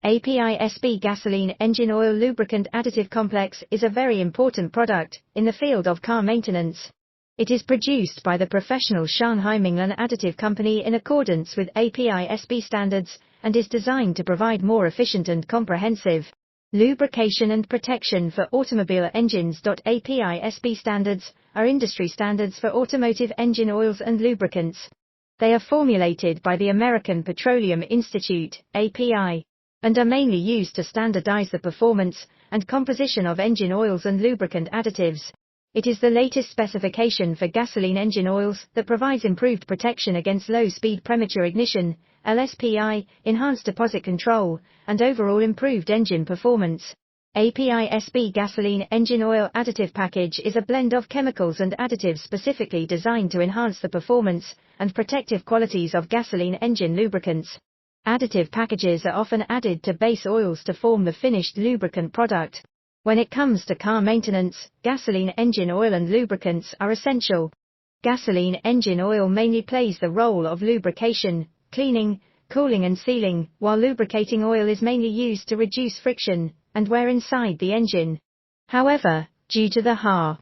API-SB gasoline engine oil lubricant additive complex is a very important product in the field of car maintenance. It is produced by the professional Shanghai Minglan Additive Company in accordance with API-SB standards and is designed to provide more efficient and comprehensive lubrication and protection for automobile engines. API-SB standards are industry standards for automotive engine oils and lubricants. They are formulated by the American Petroleum Institute, API, and are mainly used to standardize the performance and composition of engine oils and lubricant additives. It is the latest specification for gasoline engine oils that provides improved protection against low-speed premature ignition, LSPI, enhanced deposit control, and overall improved engine performance. API-SB gasoline engine oil additive package is a blend of chemicals and additives specifically designed to enhance the performance and protective qualities of gasoline engine lubricants. Additive packages are often added to base oils to form the finished lubricant product. When it comes to car maintenance, gasoline engine oil and lubricants are essential. Gasoline engine oil mainly plays the role of lubrication, cleaning, cooling and sealing, while lubricating oil is mainly used to reduce friction and wear inside the engine. However, due to the harsh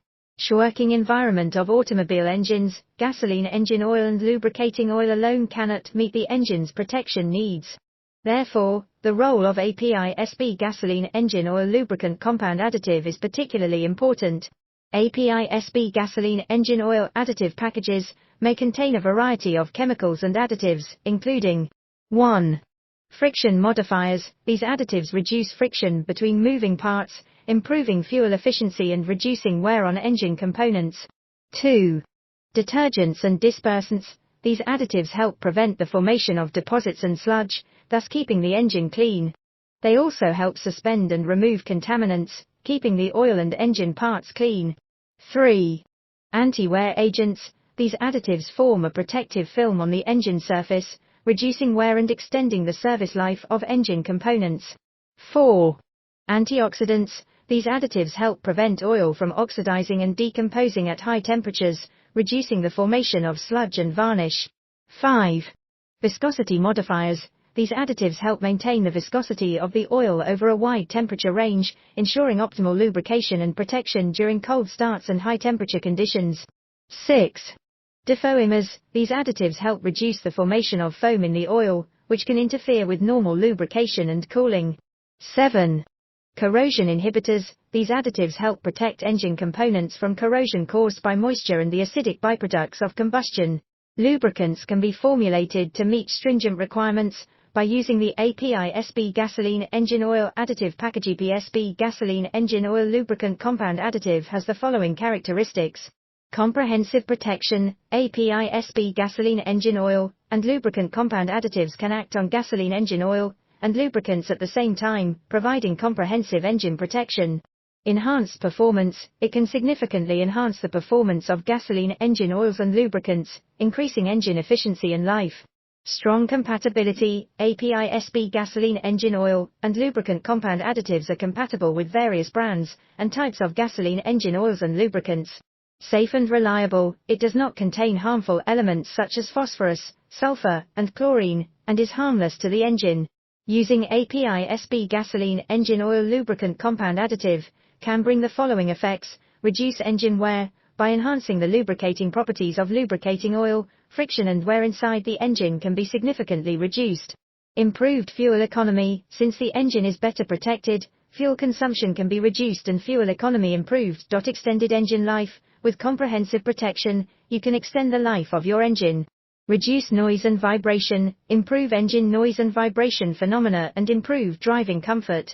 working environment of automobile engines, gasoline engine oil and lubricating oil alone cannot meet the engine's protection needs. Therefore, the role of API-SB gasoline engine oil lubricant compound additive is particularly important. API-SB gasoline engine oil additive packages may contain a variety of chemicals and additives, including 1. Friction modifiers. These additives reduce friction between moving parts, improving fuel efficiency and reducing wear on engine components. 2. Detergents and dispersants. These additives help prevent the formation of deposits and sludge, thus keeping the engine clean. They also help suspend and remove contaminants, keeping the oil and engine parts clean. 3. Anti-wear agents. These additives form a protective film on the engine surface, reducing wear and extending the service life of engine components. 4. Antioxidants. These additives help prevent oil from oxidizing and decomposing at high temperatures, reducing the formation of sludge and varnish. 5. Viscosity modifiers. These additives help maintain the viscosity of the oil over a wide temperature range, ensuring optimal lubrication and protection during cold starts and high temperature conditions. 6. Defoamers. These additives help reduce the formation of foam in the oil, which can interfere with normal lubrication and cooling. 7. Corrosion inhibitors. These additives help protect engine components from corrosion caused by moisture and the acidic byproducts of combustion. Lubricants can be formulated to meet stringent requirements by using the API-SB gasoline engine oil additive package. API-SB gasoline engine oil lubricant compound additive has the following characteristics. Comprehensive protection. API-SB gasoline engine oil and lubricant compound additives can act on gasoline engine oil and lubricants at the same time, providing comprehensive engine protection. Enhanced performance. It can significantly enhance the performance of gasoline engine oils and lubricants, increasing engine efficiency and life. Strong compatibility. API-SB gasoline engine oil and lubricant compound additives are compatible with various brands and types of gasoline engine oils and lubricants. Safe and reliable. It does not contain harmful elements such as phosphorus, sulfur, and chlorine, and is harmless to the engine. Using API-SB gasoline engine oil lubricant compound additive can bring the following effects: reduce engine wear by enhancing the lubricating properties of lubricating oil. Friction and wear inside the engine can be significantly reduced. Improved fuel economy. Since the engine is better protected, fuel consumption can be reduced and fuel economy improved. Extended engine life. With comprehensive protection, you can extend the life of your engine. Reduce noise and vibration. Improve engine noise and vibration phenomena and improve driving comfort.